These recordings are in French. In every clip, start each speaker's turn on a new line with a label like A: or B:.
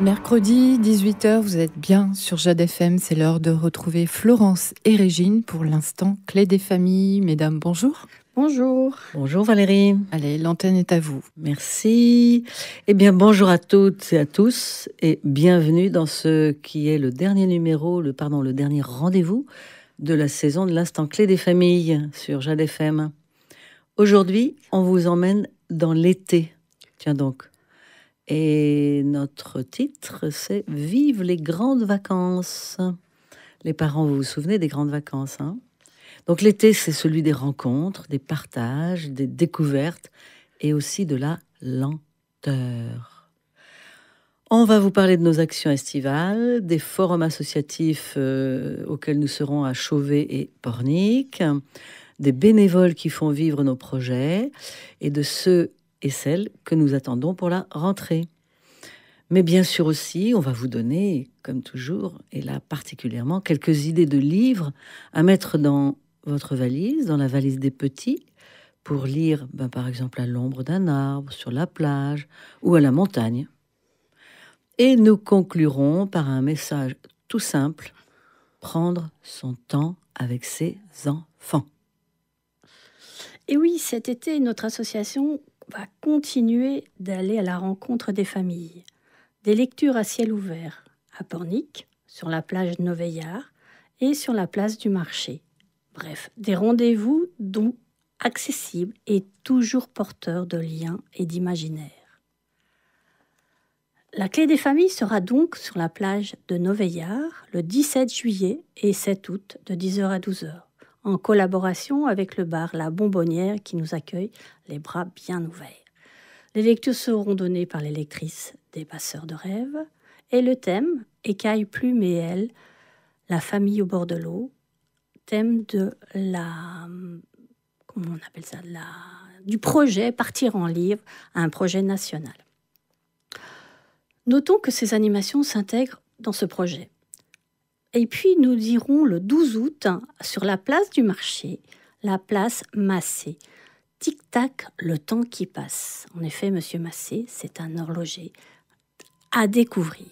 A: Mercredi, 18h, vous êtes bien sur Jade FM. C'est l'heure de retrouver Florence et Régine pour l'instant Clé des familles. Mesdames, bonjour.
B: Bonjour.
C: Bonjour Valérie.
A: Allez, l'antenne est à vous.
C: Merci. Eh bien, bonjour à toutes et à tous et bienvenue dans ce qui est le dernier numéro, le dernier rendez-vous de la saison de l'Instant Clé des familles sur Jade FM. Aujourd'hui, on vous emmène dans l'été. Tiens donc. Et notre titre, c'est « Vive les grandes vacances ». Les parents, vous vous souvenez des grandes vacances, hein ? Donc l'été, c'est celui des rencontres, des partages, des découvertes et aussi de la lenteur. On va vous parler de nos actions estivales, des forums associatifs auxquels nous serons à Chauvet et Pornic, des bénévoles qui font vivre nos projets et de ceux et celles que nous attendons pour la rentrée. Mais bien sûr aussi, on va vous donner, comme toujours, et là particulièrement, quelques idées de livres à mettre dans votre valise, dans la valise des petits, pour lire, par exemple, à l'ombre d'un arbre, sur la plage ou à la montagne. Et nous conclurons par un message tout simple, prendre son temps avec ses enfants.
B: Et oui, cet été, notre association va continuer d'aller à la rencontre des familles. Des lectures à ciel ouvert à Pornic, sur la plage de Noveillard et sur la place du marché. Bref, des rendez-vous dont accessibles et toujours porteurs de liens et d'imaginaire. La clé des familles sera donc sur la plage de Noveillard le 17 juillet et 7 août de 10h à 12h, en collaboration avec le bar La Bonbonnière qui nous accueille les bras bien ouverts. Les lectures seront données par les lectrices des Passeurs de rêves et le thème, Écailles, plumes et ailes, la famille au bord de l'eau, thème de du projet Partir en livre, un projet national. Notons que ces animations s'intègrent dans ce projet. Et puis nous irons le 12 août sur la place du marché, la place Massé. Tic-tac, le temps qui passe. En effet, Monsieur Massé, c'est un horloger à découvrir.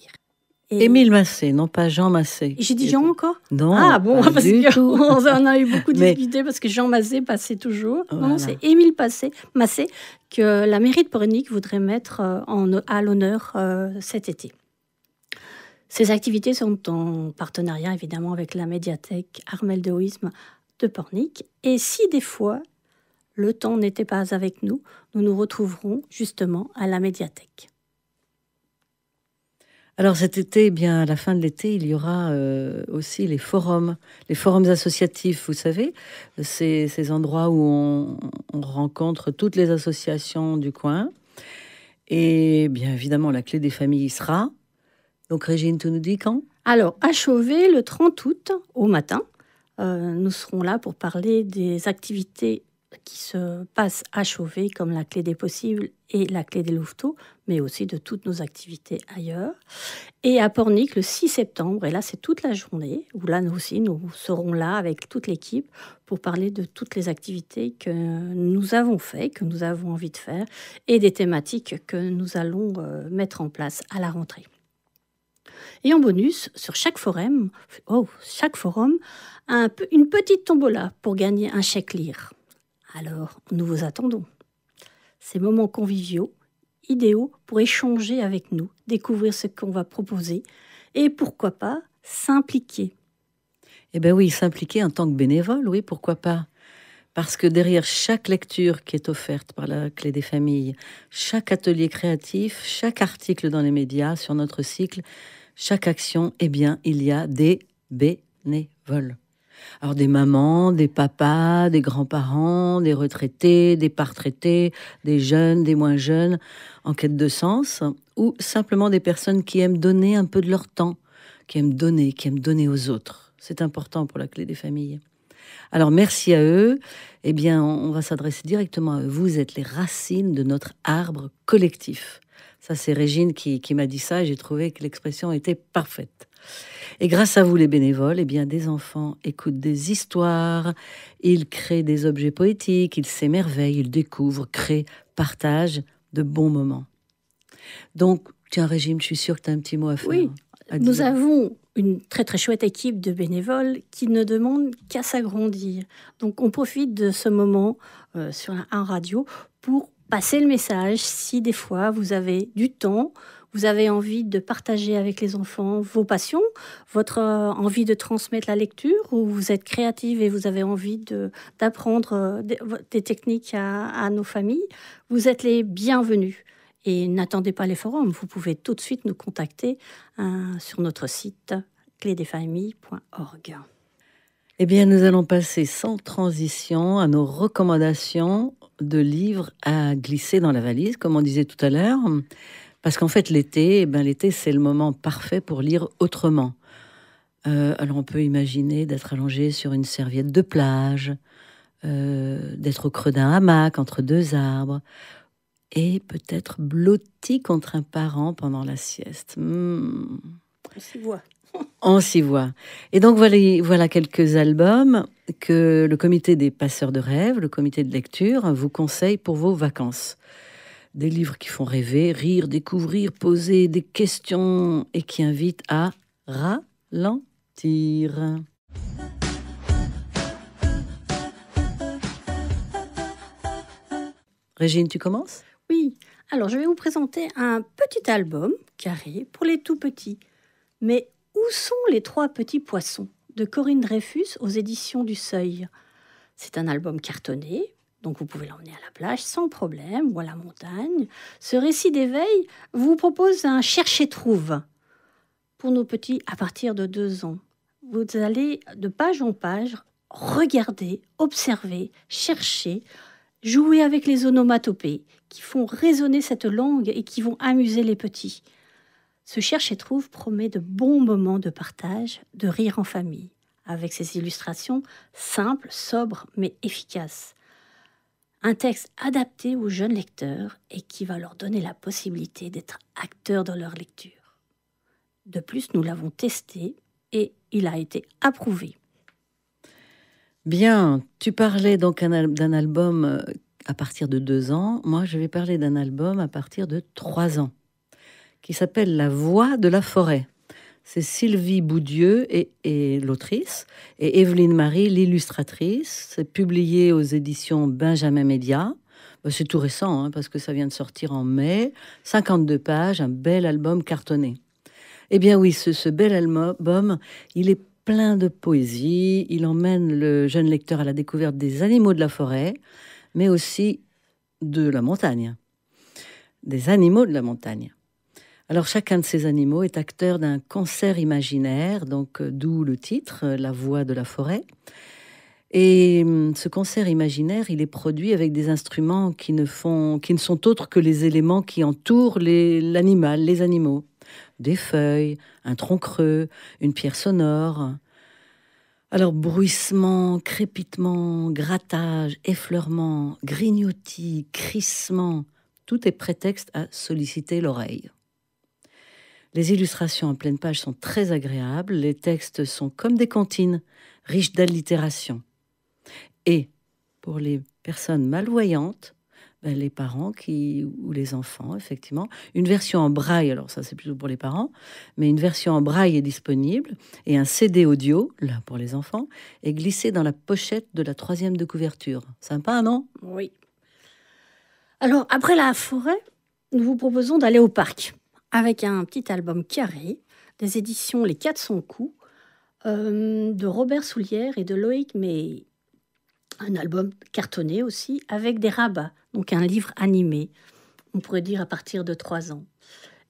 C: Émile Massé, non pas Jean Massé.
B: J'ai dit Jean encore ?
C: Non,
B: ah bon,
C: pas
B: parce
C: du tout.
B: On en a eu beaucoup discuté parce que Jean Massé passait toujours. Voilà. Non, c'est Émile Massé que la mairie de Pornic voudrait mettre à l'honneur cet été. Ces activités sont en partenariat évidemment avec la médiathèque Armel de Hoïsme de Pornic. Et si des fois le temps n'était pas avec nous, nous nous retrouverons justement à la médiathèque.
C: Alors cet été, eh bien, à la fin de l'été, il y aura aussi les forums associatifs, vous savez, ces endroits où on rencontre toutes les associations du coin. Et bien évidemment, la clé des familles y sera. Donc Régine, tu nous dis quand ?
B: Alors, à Chauvet, le 30 août, au matin, nous serons là pour parler des activités qui se passent à Chauvet, comme la clé des possibles et la clé des louveteaux, mais aussi de toutes nos activités ailleurs. Et à Pornic, le 6 septembre, et là c'est toute la journée, où là nous aussi, nous serons là avec toute l'équipe pour parler de toutes les activités que nous avons faites, que nous avons envie de faire, et des thématiques que nous allons mettre en place à la rentrée. Et en bonus, sur chaque forum, une petite tombola pour gagner un chèque lire. Alors, nous vous attendons. Ces moments conviviaux, idéaux pour échanger avec nous, découvrir ce qu'on va proposer et pourquoi pas s'impliquer.
C: Eh bien oui, s'impliquer en tant que bénévole, oui, pourquoi pas ? Parce que derrière chaque lecture qui est offerte par la Clé des familles, chaque atelier créatif, chaque article dans les médias sur notre cycle, chaque action, eh bien, il y a des bénévoles. Alors des mamans, des papas, des grands-parents, des retraités, des pas retraités, des jeunes, des moins jeunes, en quête de sens, ou simplement des personnes qui aiment donner un peu de leur temps, qui aiment donner aux autres. C'est important pour la Clé des familles. Alors merci à eux. Eh bien, on va s'adresser directement à eux. Vous êtes les racines de notre arbre collectif. Ça, c'est Régine qui m'a dit ça et j'ai trouvé que l'expression était parfaite. Et grâce à vous, les bénévoles, eh bien, des enfants écoutent des histoires, ils créent des objets poétiques, ils s'émerveillent, ils découvrent, créent, partagent de bons moments. Donc, Tiens, Régine, je suis sûre que tu as un petit mot à faire.
B: Oui,
C: à
B: nous
C: dire.
B: avons une très très chouette équipe de bénévoles qui ne demandent qu'à s'agrandir. Donc on profite de ce moment sur un radio pour passer le message. Si des fois vous avez du temps, vous avez envie de partager avec les enfants vos passions, votre envie de transmettre la lecture, ou vous êtes créative et vous avez envie d'apprendre des techniques à nos familles, vous êtes les bienvenus. Et n'attendez pas les forums, vous pouvez tout de suite nous contacter sur notre site clédesfamilles.org.
C: Eh bien, nous allons passer sans transition à nos recommandations de livres à glisser dans la valise, comme on disait tout à l'heure. Parce qu'en fait, l'été, l'été, c'est le moment parfait pour lire autrement. Alors, on peut imaginer d'être allongé sur une serviette de plage, d'être au creux d'un hamac entre deux arbres, et peut-être blotti contre un parent pendant la sieste.
B: On s'y voit.
C: On s'y voit. Et donc, voilà quelques albums que le comité des passeurs de rêves, le comité de lecture, vous conseille pour vos vacances. Des livres qui font rêver, rire, découvrir, poser des questions et qui invitent à ralentir. Régine, tu commences ?
B: Oui, alors je vais vous présenter un petit album carré pour les tout petits. Mais où sont les 3 petits poissons de Corinne Dreyfus aux éditions du Seuil? C'est un album cartonné, donc vous pouvez l'emmener à la plage sans problème ou à la montagne. Ce récit d'éveil vous propose un chercher-trouve pour nos petits à partir de 2 ans. Vous allez de page en page regarder, observer, chercher, jouer avec les onomatopées qui font résonner cette langue et qui vont amuser les petits. Ce cherche-et-trouve promet de bons moments de partage, de rire en famille, avec ses illustrations simples, sobres, mais efficaces. Un texte adapté aux jeunes lecteurs et qui va leur donner la possibilité d'être acteurs dans leur lecture. De plus, nous l'avons testé et il a été approuvé.
C: Bien, tu parlais donc d'un album à partir de 2 ans. Moi, je vais parler d'un album à partir de 3 ans, qui s'appelle La Voix de la forêt. C'est Sylvie Boudieu et l'autrice, et Evelyne Marie, l'illustratrice. C'est publié aux éditions Benjamin Média. C'est tout récent, parce que ça vient de sortir en mai. 52 pages, un bel album cartonné. Eh bien oui, ce bel album, il est plein de poésie. Il emmène le jeune lecteur à la découverte des animaux de la forêt, mais aussi de la montagne. Des animaux de la montagne. Alors, chacun de ces animaux est acteur d'un concert imaginaire, donc d'où le titre, La Voix de la forêt. Et ce concert imaginaire, il est produit avec des instruments qui ne sont autres que les éléments qui entourent l'animal, les animaux. Des feuilles, un tronc creux, une pierre sonore. Alors, bruissement, crépitement, grattage, effleurement, grignotis, crissement, tout est prétexte à solliciter l'oreille. Les illustrations en pleine page sont très agréables, les textes sont comme des comptines, riches d'allitération. Et pour les personnes malvoyantes, les parents ou les enfants, effectivement, une version en braille, alors ça c'est plutôt pour les parents, mais une version en braille est disponible, et un CD audio, là pour les enfants, est glissé dans la pochette de la 3e de couverture. Sympa, non ?
B: Oui. Alors, après la forêt, nous vous proposons d'aller au parc, avec un petit album carré des éditions Les 400 coups de Robert Soulière et de Loïc May. Un album cartonné aussi avec des rabats, donc un livre animé, on pourrait dire à partir de 3 ans.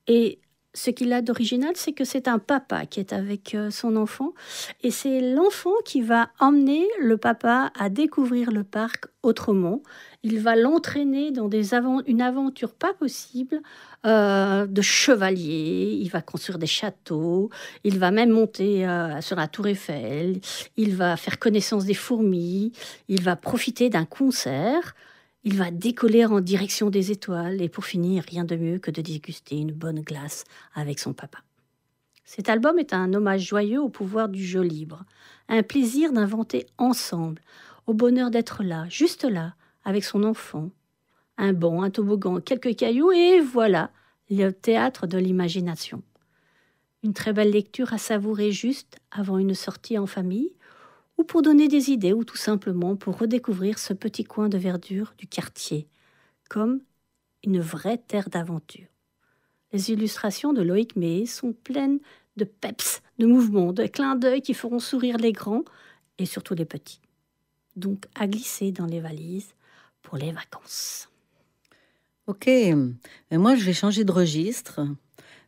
B: Et ce qu'il a d'original, c'est que c'est un papa qui est avec son enfant et c'est l'enfant qui va emmener le papa à découvrir le parc autrement. Il va l'entraîner dans une aventure pas possible de chevalier. Il va construire des châteaux, il va même monter sur la tour Eiffel, il va faire connaissance des fourmis, il va profiter d'un concert. Il va décoller en direction des étoiles et pour finir, rien de mieux que de déguster une bonne glace avec son papa. Cet album est un hommage joyeux au pouvoir du jeu libre, un plaisir d'inventer ensemble, au bonheur d'être là, juste là, avec son enfant. Un banc, un toboggan, quelques cailloux et voilà, le théâtre de l'imagination. Une très belle lecture à savourer juste avant une sortie en famille, ou pour donner des idées, ou tout simplement pour redécouvrir ce petit coin de verdure du quartier, comme une vraie terre d'aventure. Les illustrations de Loïc Méhé sont pleines de peps, de mouvements, de clins d'œil qui feront sourire les grands et surtout les petits. Donc à glisser dans les valises pour les vacances.
C: Ok, mais moi je vais changer de registre,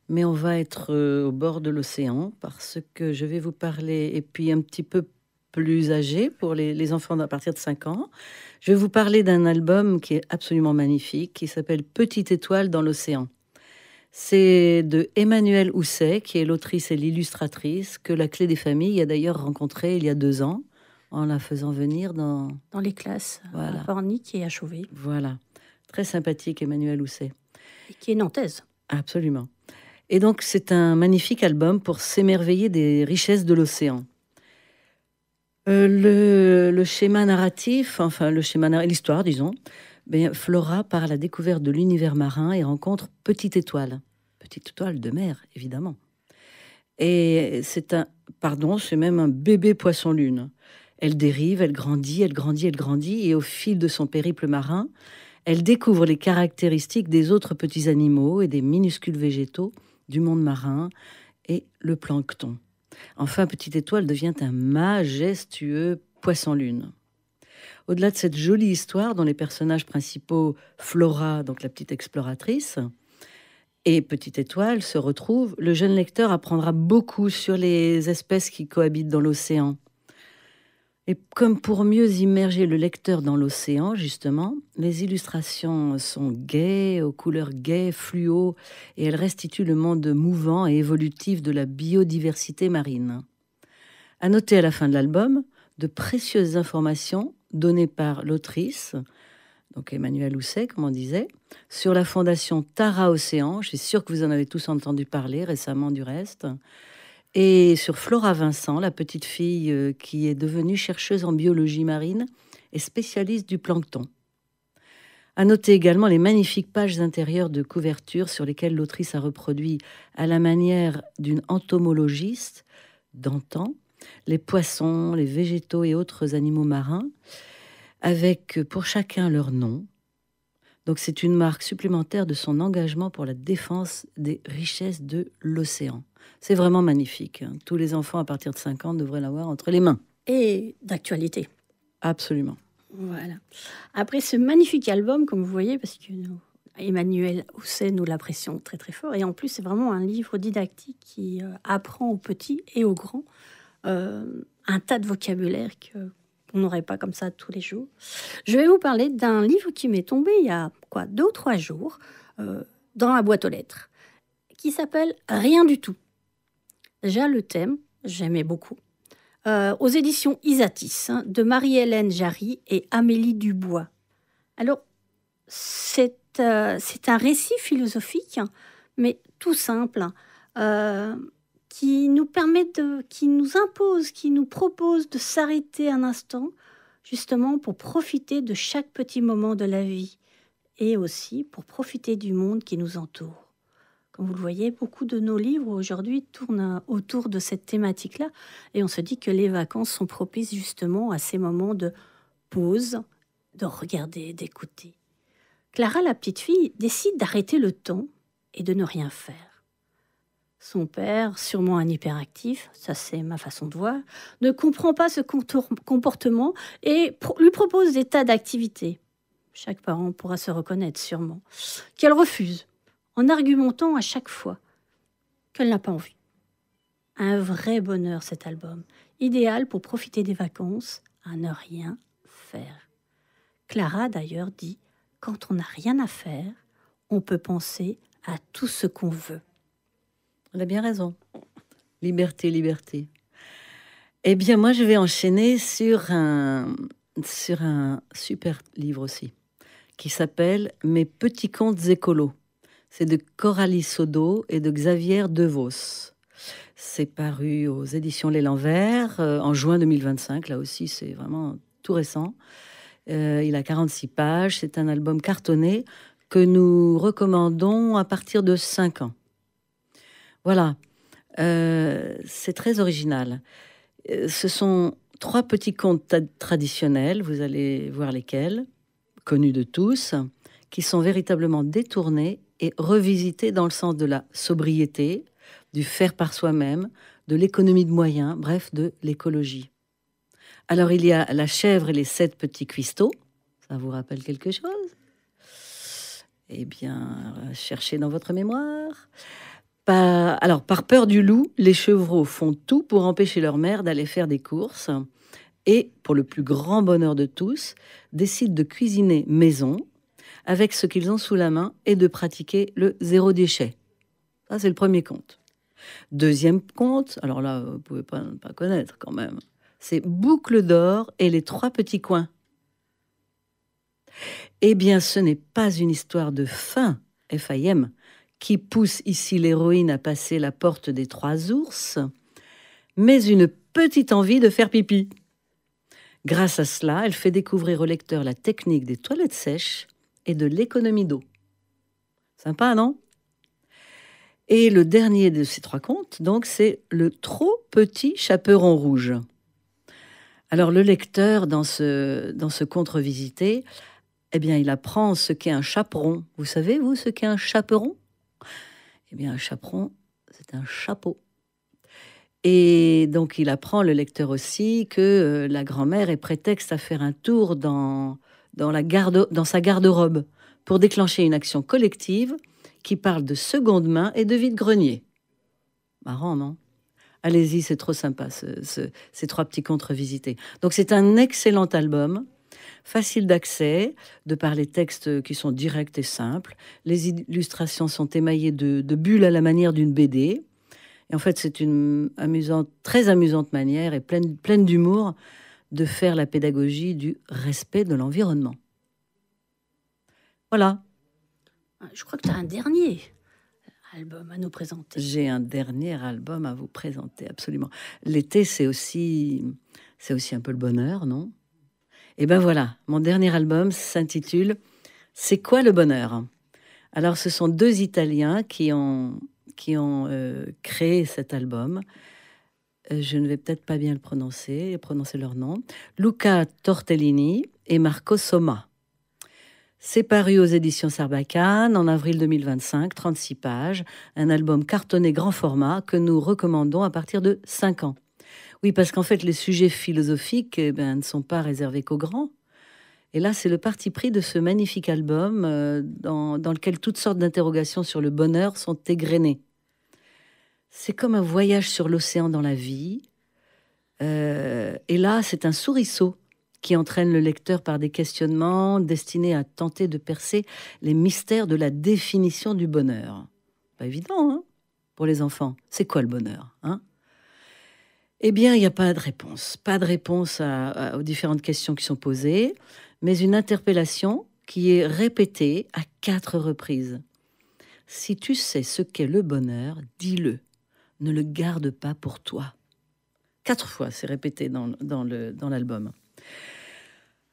C: mais on va être au bord de l'océan parce que je vais vous parler, et puis un petit peu plus âgé pour les enfants à partir de 5 ans, je vais vous parler d'un album qui est absolument magnifique, qui s'appelle Petite étoile dans l'océan. C'est de Emmanuelle Housset, qui est l'autrice et l'illustratrice, que la Clé des Familles a d'ailleurs rencontrée il y a 2 ans, en la faisant venir dans
B: les classes,
C: voilà.
B: À Pornic et à Chauvet.
C: Voilà. Très sympathique, Emmanuelle Housset.
B: Et qui est nantaise.
C: Absolument. Et donc, c'est un magnifique album pour s'émerveiller des richesses de l'océan. Le schéma narratif, l'histoire, disons, Flora part à la découverte de l'univers marin et rencontre Petite étoile de mer, évidemment. Et c'est même un bébé poisson-lune. Elle dérive, elle grandit, et au fil de son périple marin, elle découvre les caractéristiques des autres petits animaux et des minuscules végétaux du monde marin et le plancton. Enfin, Petite étoile devient un majestueux poisson-lune. Au-delà de cette jolie histoire dont les personnages principaux, Flora, donc la petite exploratrice, et Petite étoile se retrouvent, le jeune lecteur apprendra beaucoup sur les espèces qui cohabitent dans l'océan. Et comme pour mieux immerger le lecteur dans l'océan, justement, les illustrations sont gaies, aux couleurs gaies, fluo, et elles restituent le monde mouvant et évolutif de la biodiversité marine. À noter à la fin de l'album, de précieuses informations données par l'autrice, donc Emmanuelle Housset, comme on disait, sur la fondation Tara Océan. Je suis sûre que vous en avez tous entendu parler récemment du reste. Et sur Flora Vincent, la petite fille qui est devenue chercheuse en biologie marine et spécialiste du plancton. À noter également les magnifiques pages intérieures de couverture sur lesquelles l'autrice a reproduit, à la manière d'une entomologiste d'antan, les poissons, les végétaux et autres animaux marins, avec pour chacun leur nom. Donc c'est une marque supplémentaire de son engagement pour la défense des richesses de l'océan. C'est vraiment magnifique. Tous les enfants à partir de 5 ans devraient l'avoir entre les mains.
B: Et d'actualité.
C: Absolument.
B: Voilà. Après ce magnifique album, comme vous voyez, parce que Emmanuelle Housset, nous l'apprécions très très fort, et en plus c'est vraiment un livre didactique qui apprend aux petits et aux grands un tas de vocabulaire qu'on n'aurait pas comme ça tous les jours. Je vais vous parler d'un livre qui m'est tombé il y a 2 ou 3 jours dans la boîte aux lettres, qui s'appelle Rien du tout. Déjà le thème, j'aimais beaucoup. Aux éditions Isatis, de Marie-Hélène Jarry et Amélie Dubois. Alors, c'est un récit philosophique, mais tout simple, qui nous impose, qui nous propose de s'arrêter un instant, justement pour profiter de chaque petit moment de la vie, et aussi pour profiter du monde qui nous entoure. Comme vous le voyez, beaucoup de nos livres aujourd'hui tournent autour de cette thématique-là, et on se dit que les vacances sont propices justement à ces moments de pause, de regarder, d'écouter. Clara, la petite fille, décide d'arrêter le temps et de ne rien faire. Son père, sûrement un hyperactif, ça c'est ma façon de voir, ne comprend pas ce comportement et lui propose des tas d'activités. Chaque parent pourra se reconnaître sûrement, qu'elle refuse, en argumentant à chaque fois qu'elle n'a pas envie. Un vrai bonheur cet album, idéal pour profiter des vacances à ne rien faire. Clara d'ailleurs dit, quand on n'a rien à faire, on peut penser à tout ce qu'on veut.
C: Elle a bien raison. Liberté, liberté. Eh bien, moi, je vais enchaîner sur un super livre aussi, qui s'appelle « Mes petits contes écolos ». C'est de Coralie Sodo et de Xavier Devos. C'est paru aux éditions L'Élan Vert en juin 2025. Là aussi, c'est vraiment tout récent. Il a 46 pages. C'est un album cartonné que nous recommandons à partir de 5 ans. Voilà, c'est très original. Ce sont 3 petits contes traditionnels, vous allez voir lesquels, connus de tous, qui sont véritablement détournés et revisités dans le sens de la sobriété, du faire par soi-même, de l'économie de moyens, bref, de l'écologie. Alors, il y a La chèvre et les 7 petits cuistots. Ça vous rappelle quelque chose? Eh bien, cherchez dans votre mémoire. Par peur du loup, les chevreaux font tout pour empêcher leur mère d'aller faire des courses et, pour le plus grand bonheur de tous, décident de cuisiner maison avec ce qu'ils ont sous la main et de pratiquer le zéro déchet. Ça, c'est le premier conte. Deuxième conte, alors là, vous ne pouvez pas ne pas connaître quand même, c'est Boucle d'or et les 3 petits coins. Eh bien, ce n'est pas une histoire de faim, F-I-M, qui pousse ici l'héroïne à passer la porte des 3 ours, mais une petite envie de faire pipi. Grâce à cela, elle fait découvrir au lecteur la technique des toilettes sèches et de l'économie d'eau. Sympa, non? Et le dernier de ces 3 contes, donc, c'est Le trop petit chaperon rouge. Alors, le lecteur, dans ce conte revisité, eh bien, il apprend ce qu'est un chaperon. Vous savez, vous, ce qu'est un chaperon? Eh bien, un chaperon, c'est un chapeau. Et donc, il apprend, le lecteur aussi, que la grand-mère est prétexte à faire un tour dans sa garde-robe pour déclencher une action collective qui parle de seconde main et de vide-grenier. Marrant, non? Allez-y, c'est trop sympa, ces 3 petits contes revisités. Donc, c'est un excellent album, facile d'accès, de par les textes qui sont directs et simples. Les illustrations sont émaillées de bulles à la manière d'une BD. Et en fait, c'est une très amusante manière et pleine d'humour de faire la pédagogie du respect de l'environnement. Voilà.
B: Je crois que tu as un dernier album à nous présenter.
C: J'ai un dernier album à vous présenter, absolument. L'été, c'est aussi un peu le bonheur, non? Et ben voilà, mon dernier album s'intitule « C'est quoi le bonheur ?» Alors, ce sont 2 Italiens qui ont créé cet album. Je ne vais peut-être pas bien le prononcer leur nom. Luca Tortellini et Marco Somma. C'est paru aux éditions Sarbacane en avril 2025, 36 pages, un album cartonné grand format que nous recommandons à partir de 5 ans. Oui, parce qu'en fait, les sujets philosophiques ne sont pas réservés qu'aux grands. Et là, c'est le parti pris de ce magnifique album dans lequel toutes sortes d'interrogations sur le bonheur sont égrenées. C'est comme un voyage sur l'océan dans la vie. Et là, c'est un souriceau qui entraîne le lecteur par des questionnements destinés à tenter de percer les mystères de la définition du bonheur. Pas évident, hein, pour les enfants. C'est quoi le bonheur, hein? Eh bien, il n'y a pas de réponse. Pas de réponse aux différentes questions qui sont posées, mais une interpellation qui est répétée à 4 reprises. Si tu sais ce qu'est le bonheur, dis-le. Ne le garde pas pour toi. 4 fois, c'est répété dans l'album.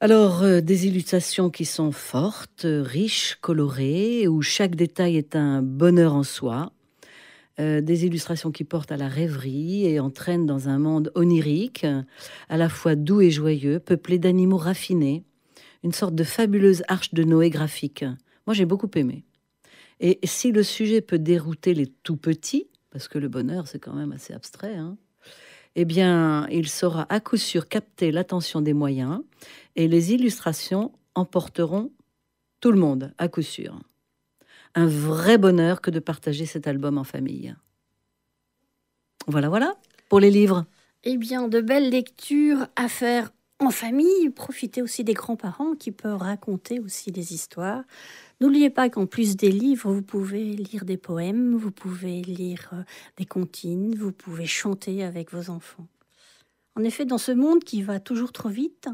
C: Alors, des illustrations qui sont fortes, riches, colorées, où chaque détail est un bonheur en soi. Des illustrations qui portent à la rêverie et entraînent dans un monde onirique, à la fois doux et joyeux, peuplé d'animaux raffinés, une sorte de fabuleuse arche de Noé graphique. Moi, j'ai beaucoup aimé. Et si le sujet peut dérouter les tout-petits, parce que le bonheur, c'est quand même assez abstrait, hein, eh bien, il saura à coup sûr capter l'attention des moyens et les illustrations emporteront tout le monde, à coup sûr. Un vrai bonheur que de partager cet album en famille. Voilà, pour les livres.
B: Eh bien, de belles lectures à faire en famille. Profitez aussi des grands-parents qui peuvent raconter aussi des histoires. N'oubliez pas qu'en plus des livres, vous pouvez lire des poèmes, vous pouvez lire des comptines, vous pouvez chanter avec vos enfants. En effet, dans ce monde qui va toujours trop vite,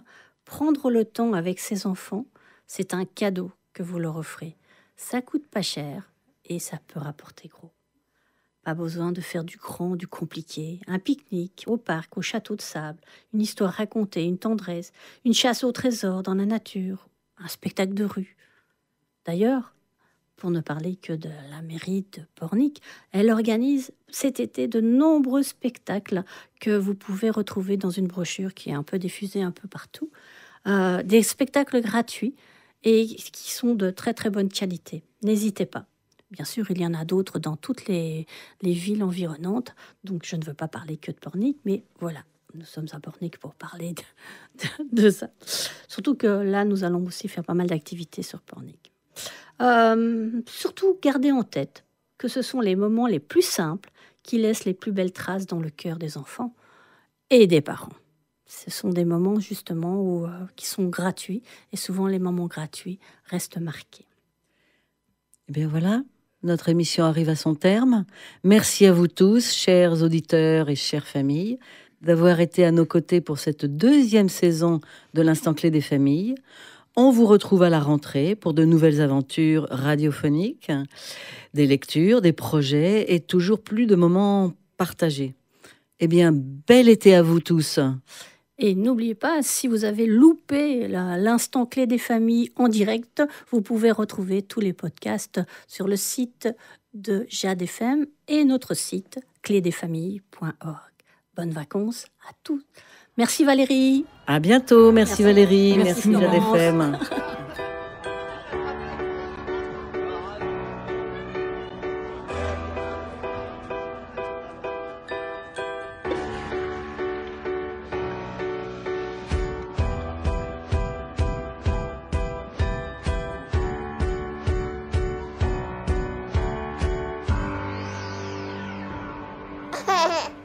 B: prendre le temps avec ses enfants, c'est un cadeau que vous leur offrez. Ça coûte pas cher et ça peut rapporter gros. Pas besoin de faire du grand, du compliqué. Un pique-nique au parc, au château de sable, une histoire racontée, une tendresse, une chasse au trésor dans la nature, un spectacle de rue. D'ailleurs, pour ne parler que de la mairie de Pornic. Elle organise cet été de nombreux spectacles que vous pouvez retrouver dans une brochure qui est un peu diffusée un peu partout. Des spectacles gratuits et qui sont de très très bonne qualité. N'hésitez pas. Bien sûr, il y en a d'autres dans toutes les villes environnantes, donc je ne veux pas parler que de Pornic, mais voilà, nous sommes à Pornic pour parler de ça. Surtout que là, nous allons aussi faire pas mal d'activités sur Pornic. Surtout, gardez en tête que ce sont les moments les plus simples qui laissent les plus belles traces dans le cœur des enfants et des parents. Ce sont des moments justement qui sont gratuits, et souvent les moments gratuits restent marqués.
C: Eh bien voilà, notre émission arrive à son terme. Merci à vous tous, chers auditeurs et chères familles, d'avoir été à nos côtés pour cette 2e saison de l'Instant Clé des familles. On vous retrouve à la rentrée pour de nouvelles aventures radiophoniques, des lectures, des projets et toujours plus de moments partagés. Eh bien, bel été à vous tous.
B: Et n'oubliez pas, si vous avez loupé l'instant clé des familles en direct, vous pouvez retrouver tous les podcasts sur le site de Jade FM et notre site clédesfamilles.org. Bonnes vacances à tous. Merci Valérie.
C: À bientôt. Merci Valérie. Merci Jade FM.
D: Ha ha ha.